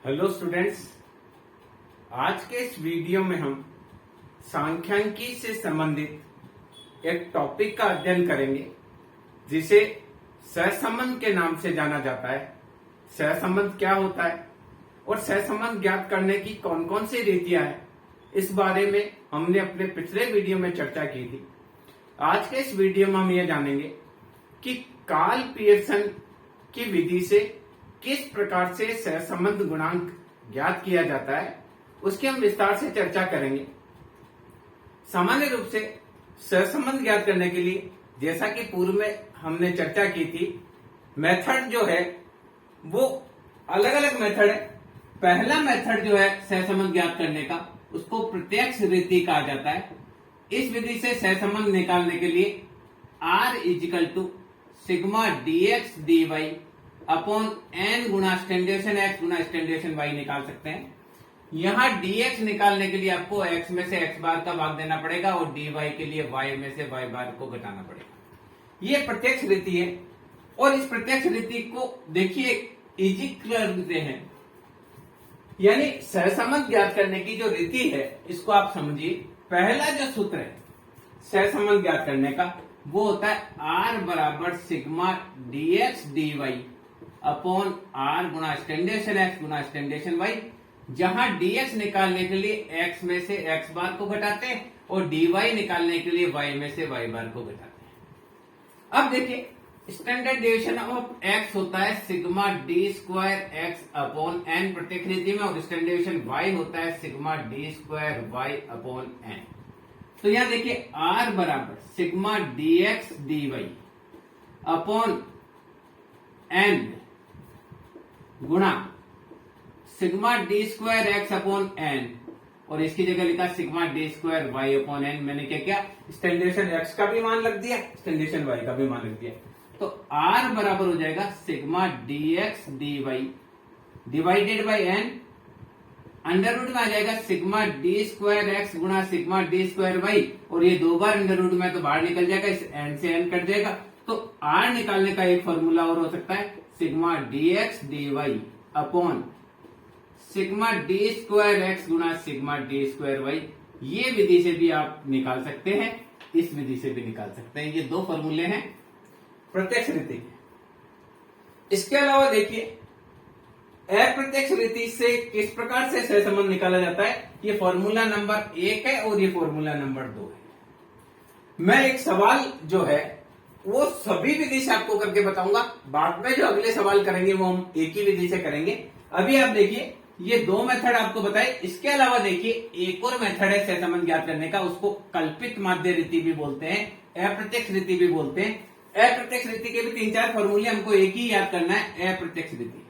Hello students, आज के इस वीडियो में हम सांख्यिकी से संबंधित एक टॉपिक का अध्ययन करेंगे जिसे सहसंबंध के नाम से जाना जाता है। सहसंबंध क्या होता है और सहसंबंध ज्ञात करने की कौन कौन सी रीतियां हैं, इस बारे में हमने अपने पिछले वीडियो में चर्चा की थी। आज के इस वीडियो में हम ये जानेंगे कि कार्ल पियर्सन की विधि से किस प्रकार से सहसंबंध गुणांक ज्ञात किया जाता है, उसकी हम विस्तार से चर्चा करेंगे। सामान्य रूप से सहसंबंध ज्ञात करने के लिए, जैसा कि पूर्व में हमने चर्चा की थी, मेथड जो है वो अलग अलग मेथड है। पहला मेथड जो है सहसंबंध ज्ञात करने का, उसको प्रत्यक्ष रीति कहा जाता है। इस विधि से सहसंबंध निकालने के लिए R equal to sigma dx dy upon n गुणा स्टैंडर्ड x गुणा स्टैंडर्ड y निकाल सकते हैं। यहां dx निकालने के लिए आपको x में से x बार का भाग देना पड़ेगा और dy के लिए y में से y बार को घटाना पड़ेगा। ये प्रत्यक्ष रीति है और इस प्रत्यक्ष रीति को देखिए इजी करते हैं, यानी सहसंबंध ज्ञात करने की जो रीति है इसको आप समझिए। पहला जो सूत्र है सहसंबंध ज्ञात करने का वो होता है R बराबर sigma dx dy upon R गुणा स्टैंडर्ड x गुणा स्टैंडर्ड y, जहां dx निकालने के लिए x में से x बार को घटाते हैं और dy निकालने के लिए y में से y बार को घटाते हैं। अब देखिए स्टैंडर्ड डेविएशन ऑफ x होता है sigma d square x upon n प्रत्यक्ष रीति में, और स्टैंडर्ड डेविएशन y होता है sigma d square y upon n। तो यहां देखिए R बराबर sigma dx dy upon n गुणा sigma D square x upon n, और इसकी जगह लिखा sigma D square y upon n. मैंने क्या किया, स्टैंडर्ड एक्स का भी मान लग दिया, स्टैंडर्ड वाई का भी मान लग दिया। तो आर बराबर हो जाएगा sigma d x d y divided by n, under root में आ जाएगा सिग्मा डी स्क्वायर एक्स गुणा सिग्मा डी स्क्वायर वाई, और ये दो बार अंडर रूट में तो बाहर निकल जाएगा, इस एन से एन कट जाएगा। तो आर निकालने का एक फॉर्मूला और हो सकता है sigma d x d y upon sigma D square x गुणा सिग्मा डी स्क्वायर वाई। ये विधि से भी आप निकाल सकते हैं, इस विधि से भी निकाल सकते हैं। ये दो फॉर्मूले हैं प्रत्यक्ष रीति के। इसके अलावा देखिए अप्रत्यक्ष रीति से किस प्रकार से सहसंबंध निकाला जाता है। ये फॉर्मूला नंबर 1 है और ये फॉर्मूला नंबर 2 है। मैं एक सवाल जो है वो सभी विधि से आपको करके बताऊंगा, बाद में जो अगले सवाल करेंगे वो हम एक ही विधि से करेंगे। अभी आप देखिए ये दो मेथड आपको बताए। इसके अलावा देखिए एक और मेथड है सहसंबंध ज्ञात करने का, उसको कल्पित माध्य रीति भी बोलते हैं, अप्रत्यक्ष रीति भी बोलते हैं। अप्रत्यक्ष रीति के भी 3-4 फॉर्मूले हमको एक ही याद करना है, अप्रत्यक्ष रीति।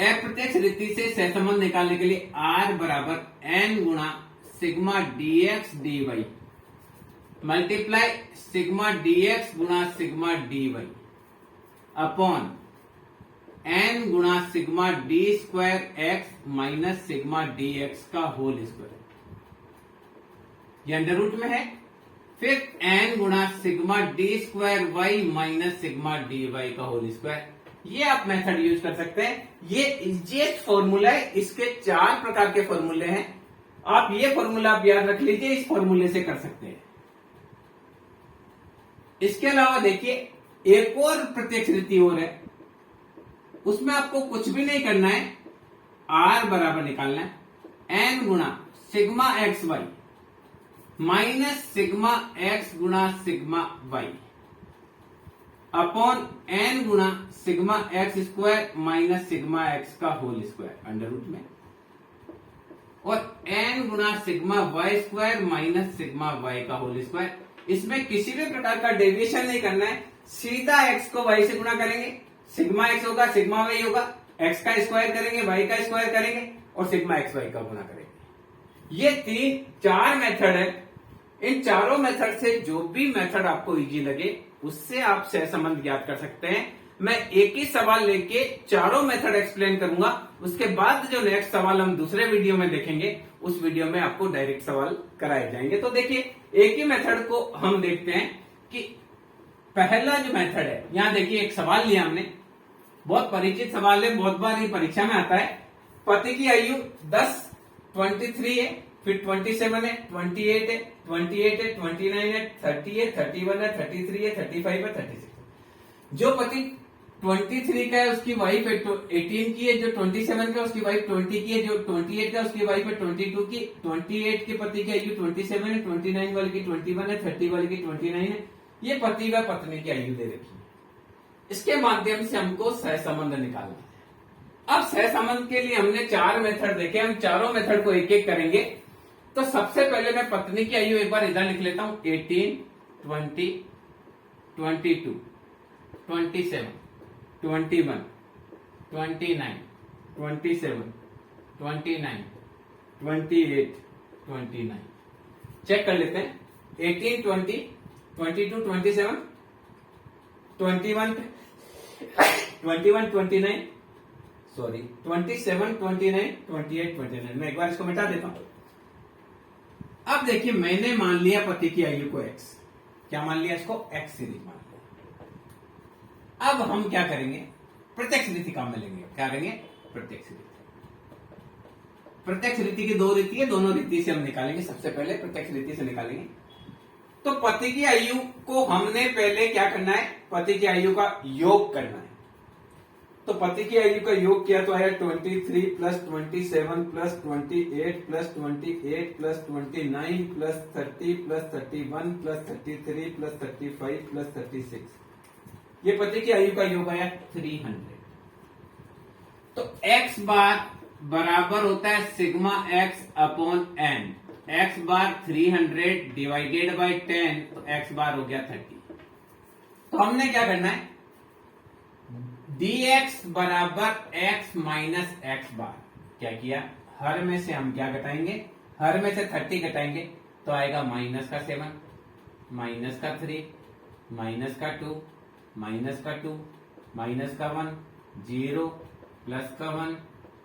अप्रत्यक्ष रीति से सहसंबंध निकालने के लिए R बराबर n गुणा sigma dx dy multiply sigma dx गुणा सिग्मा dy अपॉन n गुणा sigma D square x minus sigma d x का होल स्क्वायर, ये अंडर रूट में है। फिर n गुणा sigma D square y minus sigma d y का whole square. ये आप मेथड यूज कर सकते हैं। ये इजीएस्ट फॉर्मूला है, इसके 4 प्रकार के फॉर्मूले हैं। आप ये फॉर्मूला आप याद रख लीजिए, इस फॉर्मूले से कर सकते हैं। इसके अलावा देखिए एक और प्रत्यक्ष रीति और है, उसमें आपको कुछ भी नहीं करना है, R बराबर निकालना है n गुणा sigma x Y minus sigma x गुणा सिग्मा वाई अपॉन n गुणा sigma x square minus sigma x का होल स्क्वायर अंडर रूट में, और n गुणा sigma Y square minus sigma Y का होल स्क्वायर। इसमें किसी भी प्रकार का डेविएशन नहीं करना है, सीधा x को y से गुणा करेंगे, सिग्मा x होगा सिग्मा y होगा, x का स्क्वायर करेंगे y का स्क्वायर करेंगे और सिग्मा x y का गुणा करेंगे। ये 3-4 मेथड है। इन चारों मेथड से जो भी मेथड आपको इजी लगे उससे आप सहसंबंध ज्ञात कर सकते हैं। मैं एक ही सवाल लेके चारों मेथड एक्सप्लेन करूंगा, उसके बाद जो नेक्स्ट सवाल हम दूसरे वीडियो में देखेंगे उस वीडियो में आपको डायरेक्ट सवाल कराए जाएंगे। तो देखिए एक ही मेथड को हम देखते हैं कि पहला जो मेथड है, यहां देखिए एक सवाल लिया हमने बहुत परिचित सवाल है, बहुत बार ये परीक्षा में आता है। पति की आयु 10, 23 है, फिर 27 है, 28 है, 28 है, 29 है, 30 है, 31 है, 33 है, 35 है, 36। जो पति 23 का है उसकी वाइफ 18 की है, जो 27 का उसकी वाइफ 20 की है, जो 28 का उसकी वाइफ है 22 की। 28 के पति की आयु 27 है, 29 वाले की 21 है, 30 वाले की 29 है। ये पति व पत्नी की आयु दे रखी है। इसके माध्यम से हमको सहसंबंध निकालना है। अब सहसंबंध के लिए हमने 4 मेथड देखे, हम चारों मेथड को एक एक करेंगे। तो सबसे पहले मैं पत्नी की आयु एक बार इधर लिख लेता हूं, 18, 20, 22, 27, 21, 29, 27, 29, 28, 29। चेक कर लेते हैं। 18, 20, 22, 27, 21, 29, सॉरी 27, 29, 28, 29। मैं एक बार इसको मिटा देता हूं। अब देखिए, मैंने मान लिया पति की आयु को x। क्या मान लिया इसको? x सीरीज मान लिया। अब हम क्या करेंगे? प्रत्यक्ष रीति काम में लेंगे। क्या करेंगे? प्रत्यक्ष रीति। प्रत्यक्ष रीति की 2 रीति है, दोनों रीति से हम निकालेंगे। सबसे पहले प्रत्यक्ष रीति से निकालेंगे। तो पति की आयु को हमने पहले क्या करना है? पति की आयु का योग करना है। तो पति की आयु का योग किया तो आया 23 plus 27 plus 28 plus 28 plus 29 plus 30 plus 31 plus 33 plus 35 plus 36। ये पति की आयु का योग आया 300। तो x बार बराबर होता है sigma x upon n। x bar 300 divided by 10, तो x बार हो गया 30। तो हमने क्या करना है? dx बराबर x माइनस एक्स बार। क्या किया? हर में से हम क्या घटाएंगे? हर में से 30 घटाएंगे तो आएगा माइनस का 7, माइनस का 3, माइनस का 2, माइनस का 2, माइनस का 1, 0, प्लस का 1,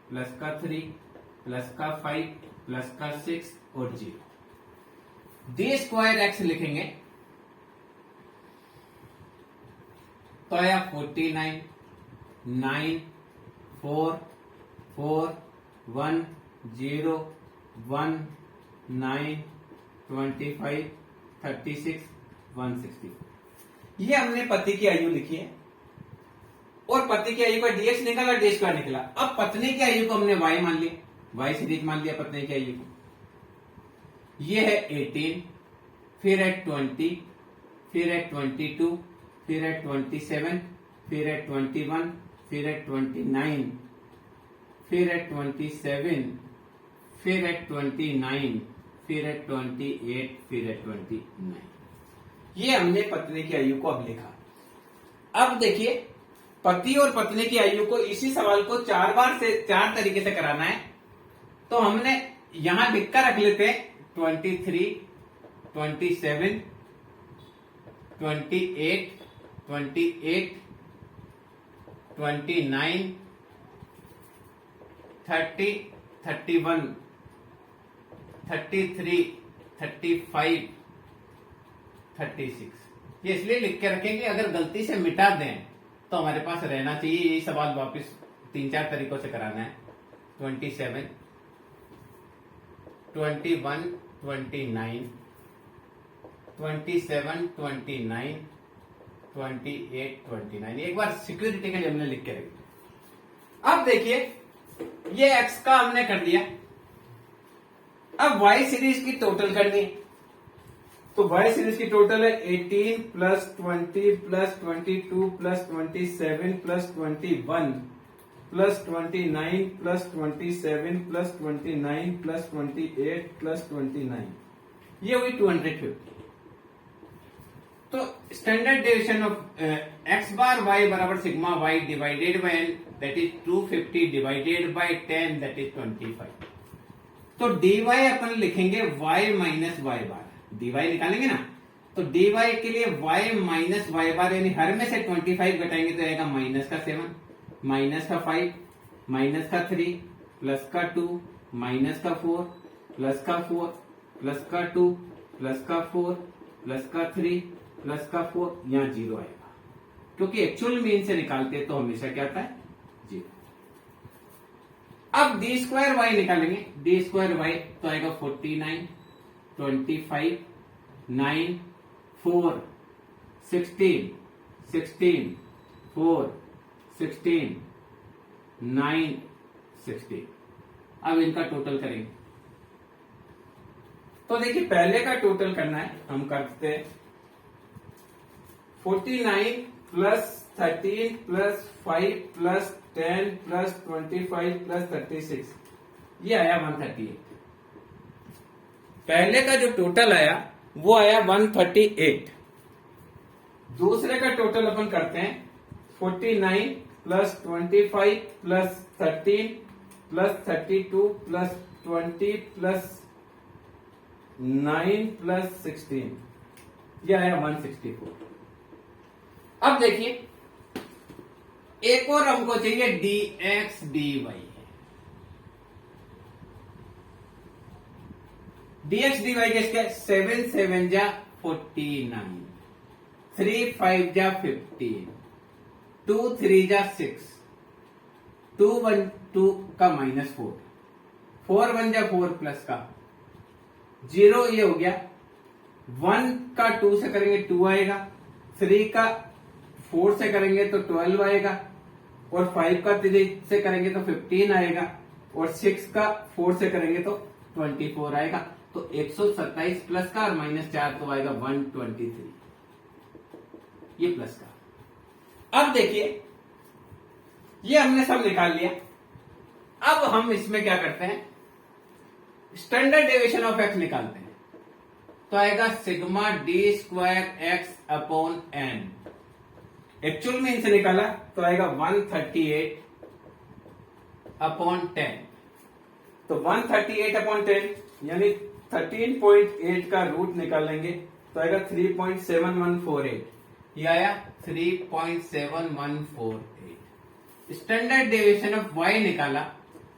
प्लस का 3, प्लस का 5, प्लस का 6 और 0। डी स्क्वायर एक्स लिखेंगे तो आया 49, 9, 4, 4, 1, 0, 1, 9, 25, 36, 160। ये हमने पति की आयु लिखी है और पति की आयु का डीएक्स निकला, डी स्क्वायर निकला। अब पत्नी की आयु को हमने वाई मान लिया, वाई सीरीज मान लिया पत्नी की आयु को। ये है 18, फिर है 20, फिर है 22, फिर है 27, फिर है 21, फिर है 29, फिर है 27, फिर है 29, फिर है 28, फिर है 29। ये हमने पत्नी की आयु को अब लिखा। अब देखिए, पति और पत्नी की आयु को इसी सवाल को 4 तरीके से कराना है। तो हमने यहां लिखकर रख लेते हैं 23, 27, 28, 29, 30, 31, 33, 35, 36। ये इसलिए लिख के रखेंगे, अगर गलती से मिटा दें तो हमारे पास रहना चाहिए। यही सवाल वापस 3-4 तरीकों से कराना है। 27, 21, 29, 27, 29, 28, 29। एक बार सिक्योरिटी के लिए हमने लिख के रखी। अब देखिए, ये x का हमने कर दिया। अब y सीरीज की टोटल करनी है। तो y सीरीज की टोटल है 18 plus 20 plus 22 plus 27 plus 21 plus 29 plus 27 plus 29 plus 28 plus 29। ये हुई 250। तो standard deviation of X bar Y बराबर sigma Y divided by N, that is 250 divided by 10, that is 25। तो डी वाई अपन लिखेंगे Y minus Y bar. D Y निकालेंगे ना, तो डी वाई के लिए वाई माइनस वाई बार, यानी हर में से 25 घटाएंगे तो आएगा माइनस का 7, माइनस का 5, माइनस का 3, प्लस का 2, माइनस का 4, प्लस का 4, प्लस का 2, प्लस का 4, प्लस का 3, प्लस का 4, यहां 0 आएगा। क्योंकि एक्चुअल मीन से निकालते हैं तो हमेशा क्या आता है, 0। अब डी स्क्वायर वाई निकालेंगे, डी स्क्वायर वाई तो आएगा 49, 25, 9, 4, 16, 16, 4, 16, 9, 16। अब इनका टोटल करेंगे। तो देखिए पहले का टोटल करना है, हम करते हैं 49 plus 13 plus 5 plus 10 plus 25 plus 36, ये आया 138। पहले का जो टोटल आया वो आया 138। दूसरे का टोटल अपन करते हैं 49 plus 25 plus 13 plus 32 plus 20 plus 9 plus 16, ये आया 164। अब देखिए एक और हमको चाहिए dx dy है। dx dy किसका, 7 7 जा 49, 3 5 जा 15, 2 3 जा 6, 2 1 2 का -4, 4 1 जा 4 प्लस का 0, ये हो गया। 1 का 2 से करेंगे 2 आएगा, 3 का 4 से करेंगे तो 12 आएगा, और 5 का 3 से करेंगे तो 15 आएगा, और 6 का 4 से करेंगे तो 24 आएगा। तो 127 प्लस का और -4 तो आएगा 123, ये प्लस का। अब देखिए ये हमने सब निकाल लिया। अब हम इसमें क्या करते हैं, स्टैंडर्ड डेविएशन ऑफ एक्स निकालते हैं। तो आएगा sigma D square x upon n. Actual में इनसे निकाला तो आएगा 138 अपॉन 10। तो 138 अपॉन 10 यानी 13.8 का रूट निकाल लेंगे तो आएगा 3.7148, ये आया 3.7148। स्टैंडर्ड डेविएशन ऑफ y निकाला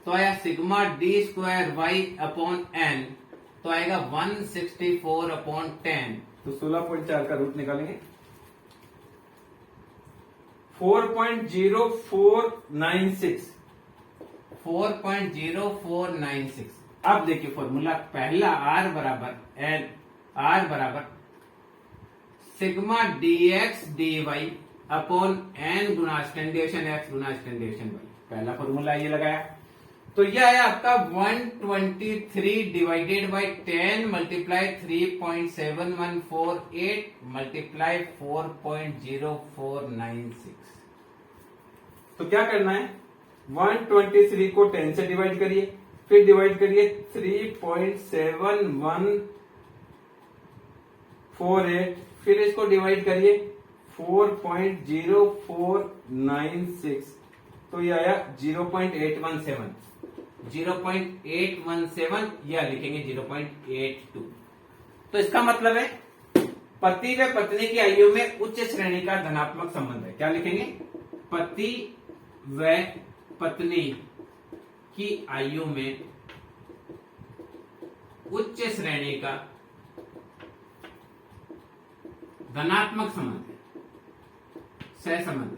तो आया sigma D square y upon n, तो आएगा 164 अपॉन 10। तो 16.4 का रूट निकालेंगे 4.0496, 4.0496। अब देखिए फॉर्मूला पहला r बराबर एन, r बराबर sigma dx dy upon N गुना स्टैंडर्ड एक्स गुना स्टैंडर्ड वाई। पहला फॉर्मूला ये लगाया तो ये आया आपका 123 डिवाइडेड बाई 10 मल्टीप्लाई 3.7148 मल्टीप्लाई 4.0496। तो क्या करना है, 123 को 10 से डिवाइड करिए, फिर डिवाइड करिए 3.7148, फिर इसको डिवाइड करिए 4.0496, तो ये आया 0.817, 0.817 या लिखेंगे 0.82। तो इसका मतलब है पति व पत्नी की आयु में उच्च श्रेणी का धनात्मक संबंध है। क्या लिखेंगे, पति व पत्नी की आयु में उच्च श्रेणी का धनात्मक संबंध है, सहसंबंध है।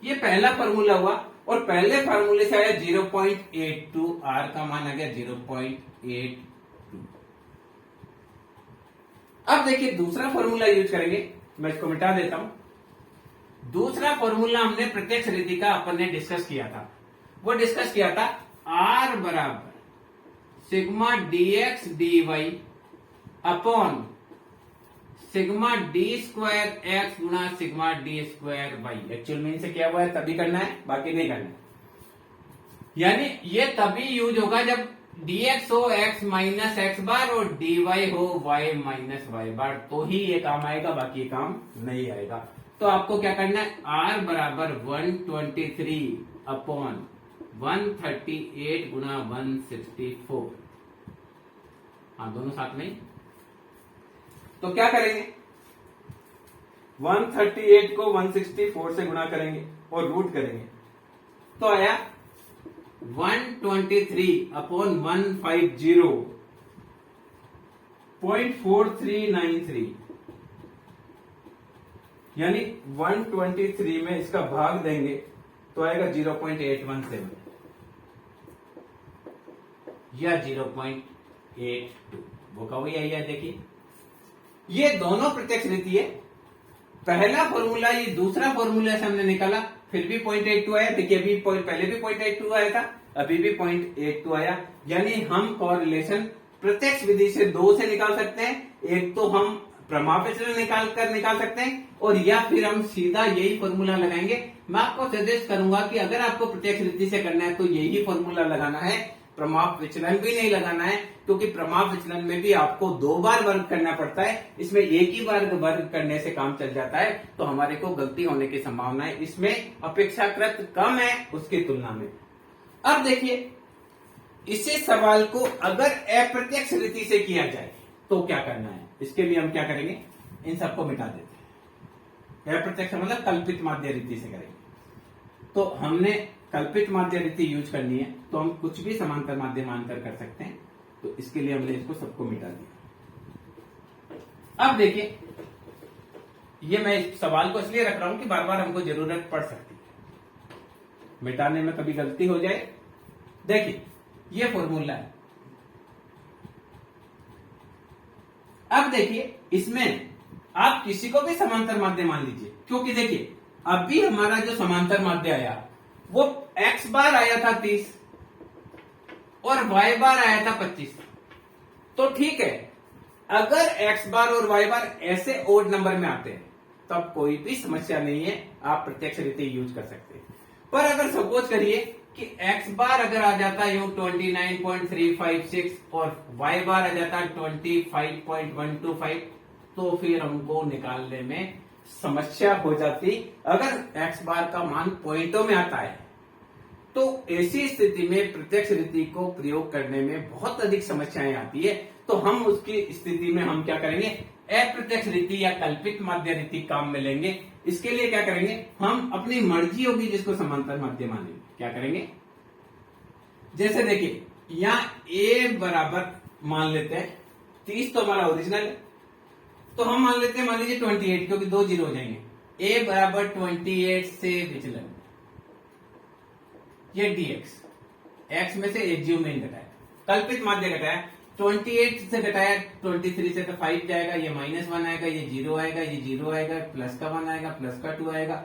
ये पहला फॉर्मूला हुआ और पहले फार्मूले से आया 0.82, r का मान आ गया 0.82। अब देखिए दूसरा फॉर्मूला यूज करेंगे, मैं इसको मिटा देता हूं। दूसरा फॉर्मूला हमने प्रत्यक्ष रीति का अपन ने डिस्कस किया था। वो डिस्कस किया था r बराबर sigma dx dy upon sigma D square X गुना sigma D square Y. Actual में इनसे क्या हुआ है तभी करना है, बाकी नहीं करना है। यानी ये तभी यूज होगा जब dx हो x माइनस एक्स बार और dy हो y माइनस वाई बार, तो ही ये काम आएगा, बाकी ये काम नहीं आएगा। तो आपको क्या करना है, r बराबर 123 अपॉन 138 गुना 164। हाँ दोनों साथ में। तो क्या करेंगे, 138 को 164 से गुणा करेंगे और रूट करेंगे तो आया 123 अपॉन 150.4393 यानी 123 में इसका भाग देंगे तो आएगा 0.817 या 0.82, वो का वही आई है। देखिए ये दोनों प्रत्यक्ष रीति है, पहला फॉर्मूला ये दूसरा फॉर्मूला से हमने निकाला फिर भी 0.82 आया। देखिए अभी पहले भी 0.82 आया था, अभी भी 0.82 आया। यानी हम कॉरिलेशन प्रत्यक्ष विधि से दो से निकाल सकते हैं, एक तो हम प्रमाप विचलन निकाल सकते हैं, और या फिर हम सीधा यही फॉर्मूला लगाएंगे। मैं आपको सजेस्ट करूंगा कि अगर आपको प्रत्यक्ष रीति से करना है तो यही फॉर्मूला लगाना है, प्रमाप विचलन भी नहीं लगाना है, क्योंकि प्रमाप विचलन में भी आपको 2 बार वर्ग करना पड़ता है, इसमें एक ही बार वर्ग करने से काम चल जाता है, तो हमारे को गलती होने की संभावना इसमें अपेक्षाकृत कम है उसकी तुलना में। अब देखिए इसी सवाल को अगर अप्रत्यक्ष रीति से किया जाए तो क्या करना है, इसके लिए हम क्या करेंगे, इन सबको मिटा देते हैं। अप्रत्यक्ष मतलब कल्पित माध्य रीति से करेंगे। तो हमने कल्पित माध्य रीति यूज करनी है, तो हम कुछ भी समांतर माध्य मानकर कर सकते हैं, तो इसके लिए हमने इसको सबको मिटा दिया। अब देखिए ये मैं इस सवाल को इसलिए रख रहा हूं कि बार बार हमको जरूरत पड़ सकती है, मिटाने में कभी गलती हो जाए। देखिए ये फॉर्मूला है। अब देखिए इसमें आप किसी को भी समांतर माध्य मान लीजिए, क्योंकि देखिए अभी हमारा जो समांतर माध्य आया वो x बार आया था 30 और y बार आया था 25। तो ठीक है, अगर x बार और y बार ऐसे ओड नंबर में आते हैं तब कोई भी समस्या नहीं है, आप प्रत्यक्ष रीति यूज कर सकते हैं। पर अगर सपोज करिए कि x बार अगर आ जाता है 29.356 और y बार आ जाता है 25.125, तो फिर हमको निकालने में समस्या हो जाती। अगर x बार का मान पॉइंटों में आता है तो ऐसी स्थिति में प्रत्यक्ष रीति को प्रयोग करने में बहुत अधिक समस्याएं आती है। तो हम उसकी स्थिति में हम क्या करेंगे, अप्रत्यक्ष रीति या कल्पित माध्य रीति काम में लेंगे। इसके लिए क्या करेंगे, हम अपनी मर्जी होगी जिसको समांतर माध्य मानेंगे। क्या करेंगे, जैसे देखिए यहां a बराबर मान लेते हैं 30, तो हमारा ओरिजिनल है, तो हम मान लेते हैं, मान लीजिए 28, क्योंकि 2 जीरो हो जाएंगे। a बराबर 28 से विचलन, ये dx, x में से एज्यूमेन घटाया, कल्पित माध्य घटाया, 28 से घटाया 23 से, तो 5 जाएगा, ये -1 आएगा, ये 0 आएगा, ये 0 आएगा, प्लस का 1 आएगा, प्लस का 2 आएगा,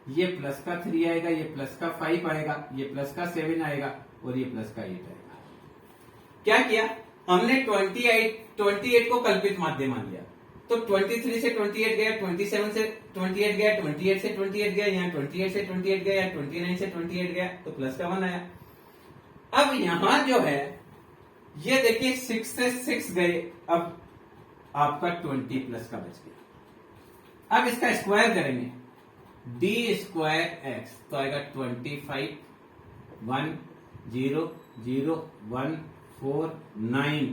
ये प्लस का 3 आएगा, ये प्लस का 5 आएगा, ये प्लस का 7 आएगा और ये प्लस का 8 आएगा। क्या किया हमने, 28 को कल्पित माध्य मान लिया, तो 23 से 28 गया, 27 से 28 गया, 28 से 28 गया, यहाँ 28 से 28 गया, 29 से 28 गया, तो प्लस का 1 आया। अब यहां जो है ये देखिए 6 से 6 गए, अब आपका 20 प्लस का बच गया। अब इसका स्क्वायर करेंगे, d स्क्वायर x, तो आएगा 25 1 0 0 1 4 9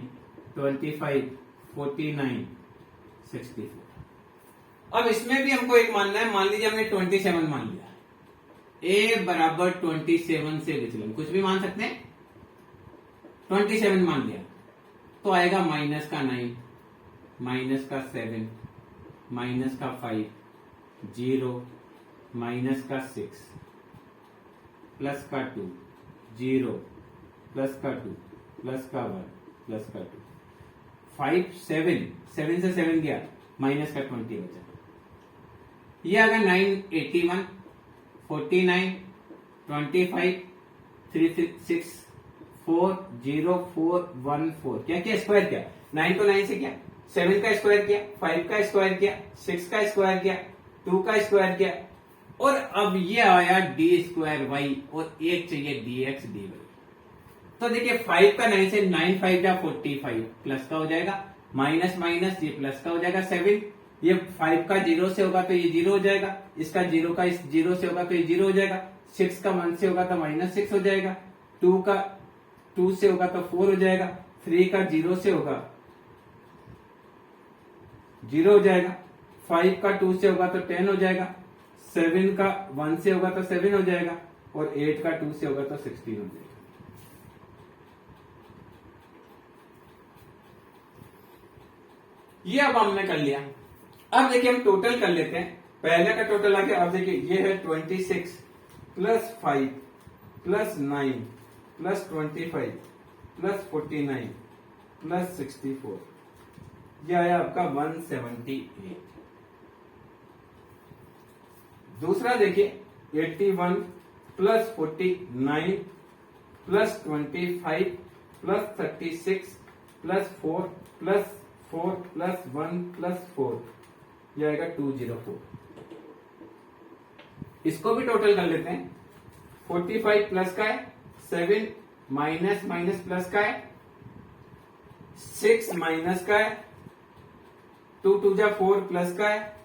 25 49 64। अब इसमें भी हमको एक मानना है, मान लीजिए हमने 27 मान लिया, a बराबर 27 से विचलन, कुछ भी मान सकते हैं, 27 मान लिया, तो आएगा माइनस का 9, माइनस का 7, माइनस का 5, 0, माइनस का 6, प्लस का 2, 0, प्लस का 2, प्लस का 1, प्लस का 2, 5 7 7 से 7 गया, माइनस का 20 बचा। ये आ गया 9 81 49 25 3 6 4 0 4 1 4। क्या किया, स्क्वायर किया, 9 को 9 से किया, 7 का स्क्वायर किया, 5 का स्क्वायर किया, 6 का स्क्वायर किया, 2 का स्क्वायर किया, और अब ये आया डी स्क्वायर वाई, और एक चाहिए dx dy। तो देखिए 5 का 9 से 9 5 जा 45, प्लस का हो जाएगा, माइनस माइनस ये प्लस का हो जाएगा 7, ये 5 का 0 से होगा तो ये 0 हो जाएगा, इसका 0 का इस 0 से होगा तो ये 0 हो जाएगा, 6 का 1 से होगा तो -6 हो जाएगा, 2 का 2 से होगा तो 4 हो जाएगा, 3 का 0 से होगा 0 हो जाएगा, 5 का 2 से होगा तो 10 हो जाएगा, 7 का 1 से होगा तो 7 हो जाएगा, और 8 का 2 से होगा तो 16 हो जाएगा। ये अब हमने कर लिया। अब देखिए हम टोटल कर लेते हैं, पहले का टोटल आ गया। अब देखिए ये है 26 plus 5 plus 9 plus 25 plus 49 plus 64, ये आया आपका 178। दूसरा देखिए 81 plus 49 plus 25 plus 36 plus 4 plus 4 plus 1 plus 4, ये आएगा 204। इसको भी टोटल कर लेते हैं। 45 प्लस का है 7, माइनस माइनस प्लस का है 6, माइनस का है 2 2 जा 4 प्लस का है,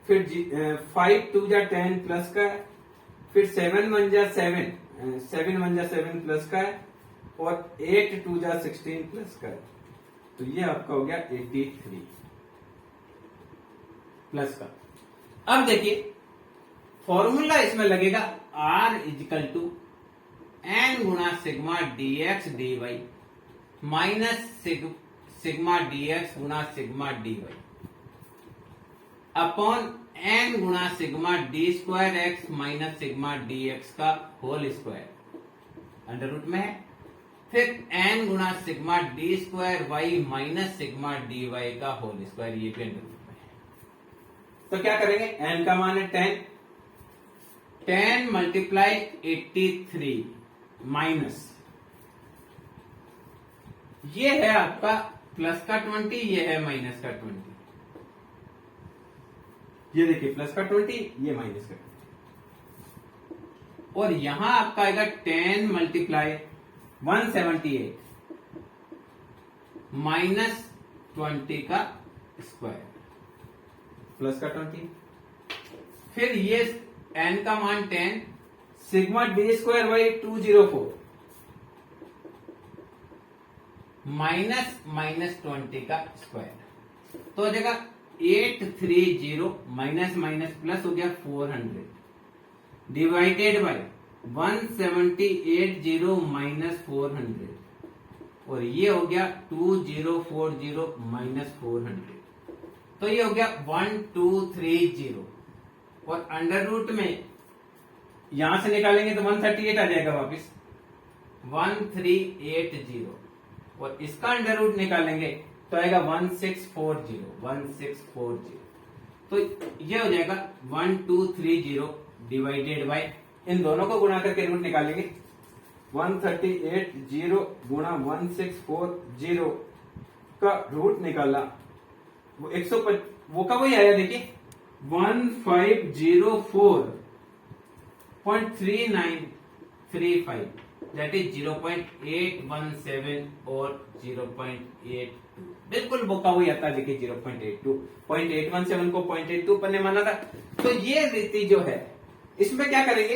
फिर 5 2 जा 10 प्लस का है, फिर 7 1 जा 7, 7 1 जा 7 प्लस का है, और 8 2 जा 16 प्लस का है। तो ये आपका हो गया 83 प्लस का। अब देखिए फॉर्मूला इसमें लगेगा R इजिकल टू एन गुणा sigma dx dy minus sigma dx गुणा सिग्मा dy अपॉन एन गुणा sigma D square x minus sigma dx का होल स्क्वायर अंडर रूट में है, फिर एन गुणा sigma D square y minus sigma d y का whole square, ये भी अंडर रूट में है। तो क्या करेंगे, एन का मान है 10, 10 मल्टीप्लाई 83 माइनस ये है आपका प्लस का 20, ये है माइनस का 20। ये देखिए प्लस का 20, ये माइनस का 20, और यहां आपका आएगा 10 मल्टीप्लाई 178 माइनस 20 का स्क्वायर प्लस का 20, फिर ये एन का मान 10 sigma D square by 204 minus minus 20 का स्क्वायर, तो हो जाएगा 830 माइनस माइनस प्लस हो गया 400 डिवाइडेड बाय 1780 माइनस 400, और ये हो गया 2040 माइनस 400, तो ये हो गया 1230, और अंडर रूट में यहां से निकालेंगे तो 138 आ जाएगा वापिस 1380, और इसका अंडर रूट निकालेंगे तो आएगा 1640, तो ये हो जाएगा 1230 डिवाइडेड बाय, इन दोनों को गुणा करके रूट निकालेंगे, 1380 गुणा 1640 का रूट निकाला, वो 150 वो का वही आया देखिए 1504.3935, दैट इज 0.817 और 0.82, बिल्कुल बोका हुई आता है देखिए 0.82, 0.817 को 0.82 पर ने माना था। तो ये रीति जो है इसमें क्या करेंगे,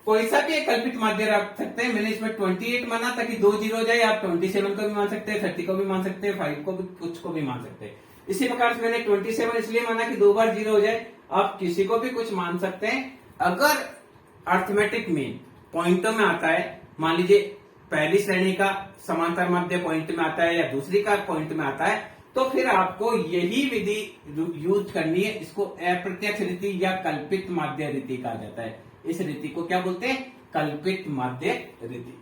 कोई सा भी एक कल्पित माध्य रख सकते हैं। मैंने इसमें 28 माना ताकि 2 जीरो हो जाए, आप 27 को भी मान सकते हैं, 30 को भी मान सकते हैं, 5 को भी, कुछ को भी मान सकते हैं। इसी प्रकार से मैंने 27 इसलिए माना कि 2 बार जीरो हो जाए, आप किसी को भी कुछ मान सकते हैं। अगर अर्थमेटिक मीन पॉइंटों में आता है, मान लीजिए पहली श्रेणी का समांतर मध्य पॉइंट में आता है या दूसरी का पॉइंट में आता है, तो फिर आपको यही विधि यूज करनी है। इसको अप्रत्यक्ष रीति या कल्पित माध्य रीति कहा जाता है। इस रीति को क्या बोलते हैं, कल्पित माध्य रीति।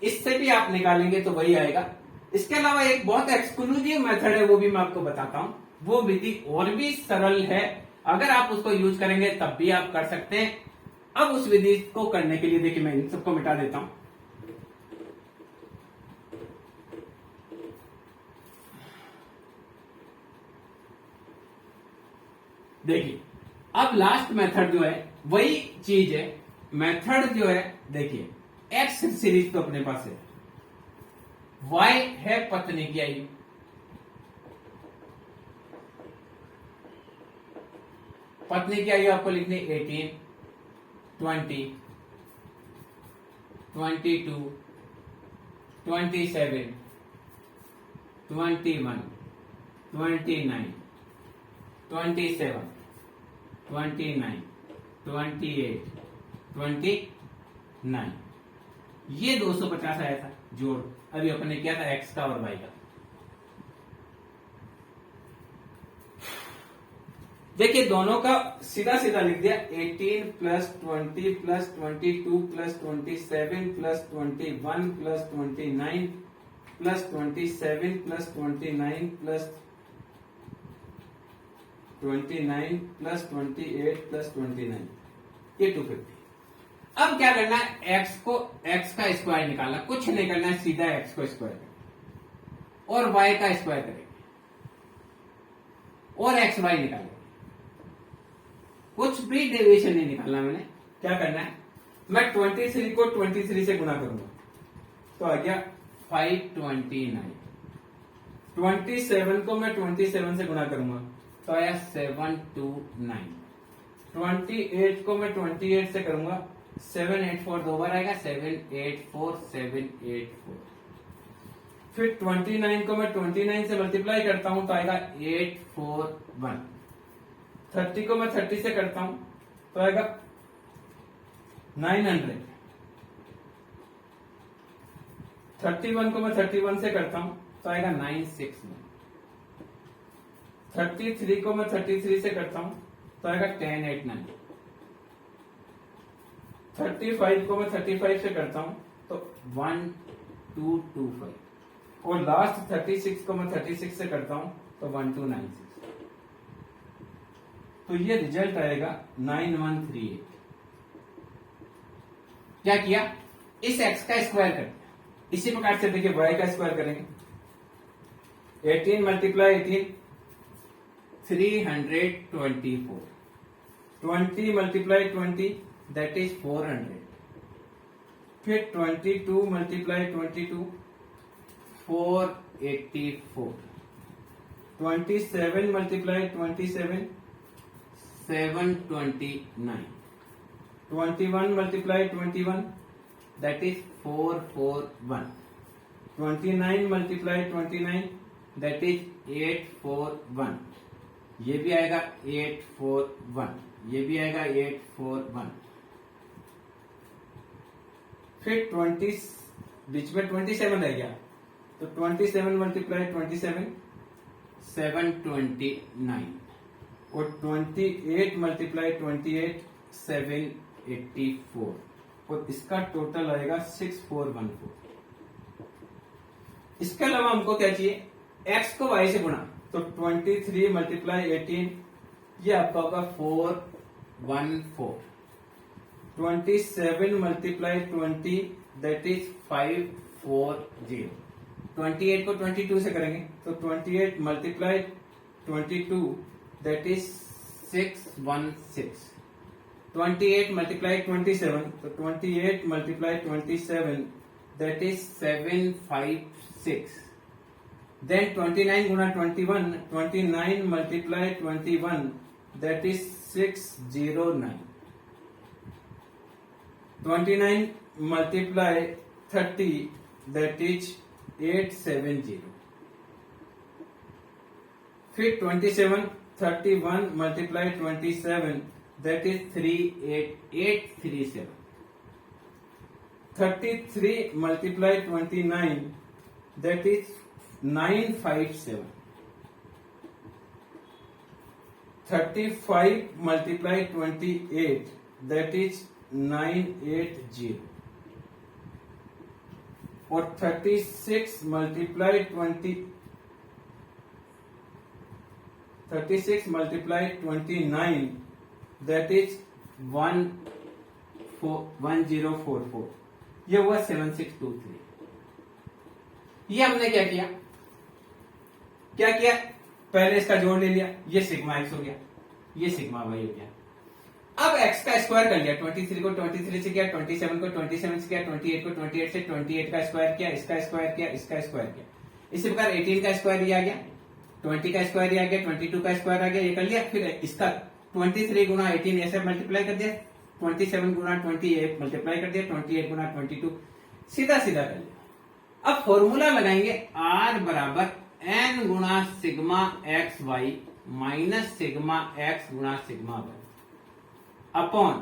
इससे भी आप निकालेंगे तो वही आएगा। इसके अलावा एक बहुत एक्सक्लूसिव मेथड है, वो भी मैं आपको बताता हूं। वो विधि और भी सरल है, अगर आप उसको यूज करेंगे तब भी आप कर सकते हैं। अब उस विधि को करने के लिए देखिए मैं इन सबको मिटा देता हूं। देखिए अब लास्ट मेथड जो है वही चीज है। मेथड जो है देखिए, एक्स सीरीज तो अपने पास है, वाई है पत्नी की आयु, पत्नी की आयु आपको लिखनी 18, 20, 22, 27, 21, 29, 27, 29, 28, 29, ये 250 आया था जोड़। अभी अपन ने किया था एक्स का और वाई का। देखिए दोनों का सीधा सीधा लिख दिया, 18 plus 20 plus 22 plus 27 plus 21 plus 29 plus 27 plus 29 plus 29 plus 28 plus 29, ये 250। अब क्या करना है, x का स्क्वायर निकालना, कुछ नहीं करना है, सीधा x को स्क्वायर करेंगे और y का स्क्वायर करेंगे और एक्स वाई निकालेंगे। कुछ भी डेविएशन नहीं निकालना मैंने। क्या करना है, मैं 23 को 23 से गुणा करूंगा तो आ गया 529। 27 को मैं 27 से गुणा करूंगा तो आया 729। 28 को मैं 28 से करूंगा 784, दो बार आएगा 784 784। फिर 29 को मैं 29 से मल्टीप्लाई करता हूं तो आएगा 841। 30 को मैं 30 से करता हूं तो आएगा 900। 31 को मैं 31 से करता हूं तो आएगा 961। 33 को मैं 33 से करता हूं तो आएगा 1089। 35 को मैं 35 से करता हूं तो 1225 और लास्ट 36 को मैं 36 से करता हूं तो 1296। तो ये रिजल्ट आएगा 9138। क्या किया, इस x का स्क्वायर कर दिया। इसी प्रकार से देखिए y का स्क्वायर करेंगे, 18 मल्टीप्लाई 18 324, 20 मल्टीप्लाई 20 दैट इज 400, फिर 22 multiply 22 484, 27 multiply 27 729, 21 multiply 21 that is 441, 29 multiply 29 that is 841, ये भी आएगा 841, ये भी आएगा 841। फिर 20 बीच में 27 रह गया तो 27 मल्टीप्लाई 27 729 और 28 मल्टीप्लाई 28 784 और इसका टोटल आएगा 6414। इसके अलावा हमको क्या चाहिए, x को y से गुणा तो 23 मल्टीप्लाई 18 ये आपका होगा 414, 27 मल्टीप्लाई 20 दैट इज 540, 28 को 22 से करेंगे तो 28 मल्टीप्लाई 22 दैट इज 616, 28 मल्टीप्लाई 27 तो 28 मल्टीप्लाई 27 दैट इज 756, देन 29 गुना 21, 29 multiply 21 that is 609, 29 multiply 30 that is 870, फिर 27 31 multiply 27 that is 38837, 33 multiply 29 that is 957, 35 multiply 28 that is 980 और 36 multiply 29 that is 1044, ये हुआ 7623। ये हमने क्या किया पहले इसका जोड़ ले लिया, ये सिग्मा एक्स हो गया, ये सिग्मा वाई हो गया। अब x का स्क्वायर कर लिया, 23 को 23 से किया, 27 को 27 से किया, 28 को 28 से 28 का स्क्वायर किया, इसका स्क्वायर किया, इसका स्क्वायर किया। इसी प्रकार 18 का स्क्वायर ये आ गया, 20 का स्क्वायर ये आ गया, 22 का स्क्वायर आ गया, ये कर लिया। फिर इसका 23 गुना 18 ऐसे मल्टीप्लाई कर दिया, 27 गुना 28 मल्टीप्लाई कर दिया, 28 गुना 22 सीधा सीधा कर लिया। अब फॉर्मूला लगाएंगे r बराबर n गुना sigma x Y minus sigma X गुना सिग्मा वाई अपॉन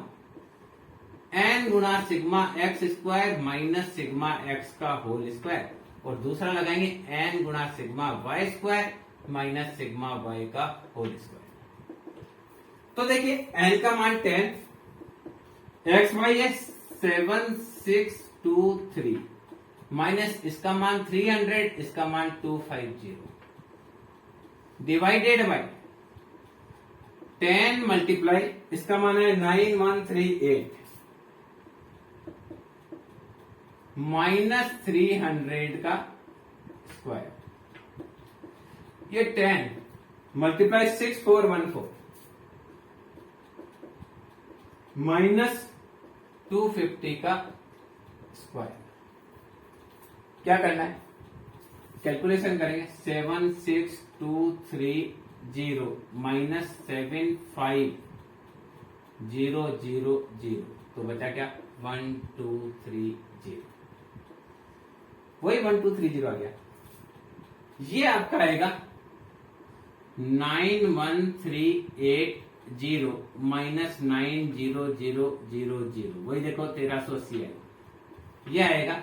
n गुना sigma x square minus sigma x का होल स्क्वायर, और दूसरा लगाएंगे n गुना sigma Y square minus sigma Y का होल स्क्वायर। तो देखिए n का मान 10, एक्स वाई है 7623 माइनस इसका मान 300, इसका मान 250 डिवाइडेड बाय 10 मल्टीप्लाई इसका मान है 9138 माइनस 300 का स्क्वायर। ये 10 मल्टीप्लाई 6414 माइनस 250 का स्क्वायर। क्या करना है, कैलकुलेशन करेंगे। 76230 माइनस 75000 तो बचा क्या 1230, वही 1230 आ गया। ये आपका आएगा 91380 माइनस 90000, वही देखो 1380 आएगा। ये आएगा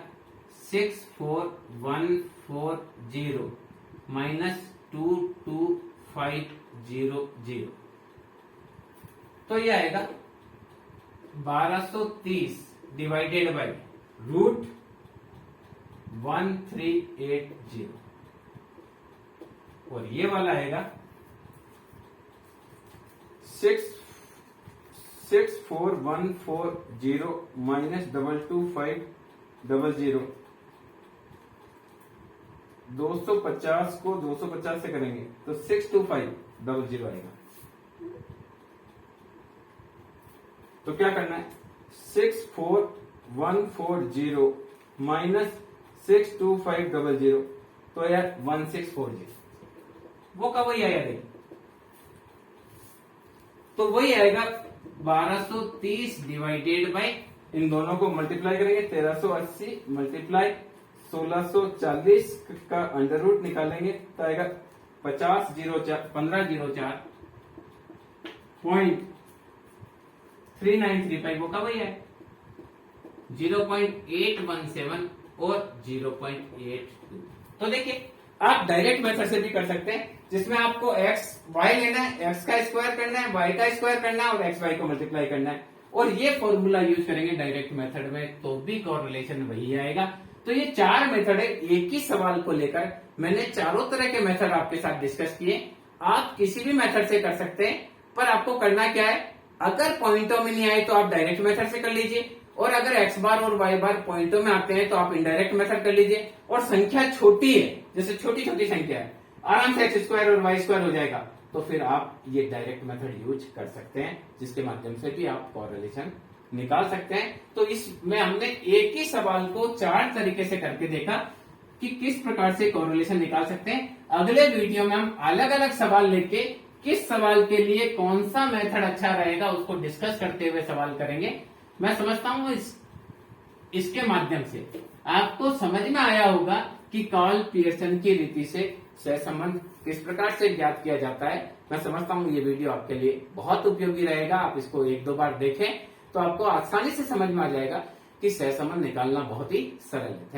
64140 माइनस 22500, तो ये आएगा 1230 डिवाइडेड बाय रूट 1380, और ये वाला आएगा 64140 माइनस 22500, 250 को 250 से करेंगे तो 62500 आएगा। तो क्या करना है, 64140 माइनस 62500 तो यार 1640, वो का वही आया देखिए, तो वही आएगा 1230 डिवाइडेड बाय, इन दोनों को मल्टीप्लाई करेंगे 1380 मल्टीप्लाई 1640 का अंडर रूट निकालेंगे तो आएगा 1503.3935, वो का वही है 0.817 और 0.82। तो देखिए आप डायरेक्ट मेथड से भी कर सकते हैं, जिसमें आपको एक्स वाई लेना है, एक्स का स्क्वायर करना है, वाई का स्क्वायर करना है और एक्स वाई को मल्टीप्लाई करना है, और ये फॉर्मूला यूज करेंगे डायरेक्ट मेथड में तो भी कोरिलेशन वही आएगा। तो ये 4 मेथड है, एक ही सवाल को लेकर मैंने चारों तरह के मेथड आपके साथ डिस्कस किए। आप किसी भी मेथड से कर सकते हैं, पर आपको करना क्या है, अगर पॉइंटों में नहीं आए तो आप डायरेक्ट मेथड से कर लीजिए, और अगर एक्स बार और वाई बार पॉइंटों में आते हैं तो आप इनडायरेक्ट मेथड कर लीजिए, और संख्या छोटी है, जैसे छोटी छोटी संख्या है, आराम से एक्स स्क्वायर और वाई स्क्वायर हो जाएगा, तो फिर आप ये डायरेक्ट मेथड यूज कर सकते हैं, जिसके माध्यम से भी आप कोरिलेशन निकाल सकते हैं। तो इसमें हमने एक ही सवाल को 4 तरीके से करके देखा कि किस प्रकार से कोरिलेशन निकाल सकते हैं। अगले वीडियो में हम अलग अलग सवाल लेके किस सवाल के लिए कौन सा मेथड अच्छा रहेगा उसको डिस्कस करते हुए सवाल करेंगे। मैं समझता हूं इसके माध्यम से आपको समझ में आया होगा कि कार्ल पियर्सन की रीति से सहसंबंध किस प्रकार से ज्ञात किया जाता है। मैं समझता हूं ये वीडियो आपके लिए बहुत उपयोगी रहेगा। आप इसको 1-2 बार देखें तो आपको आसानी से समझ में आ जाएगा कि सहसंबंध निकालना बहुत ही सरल है। Thank you.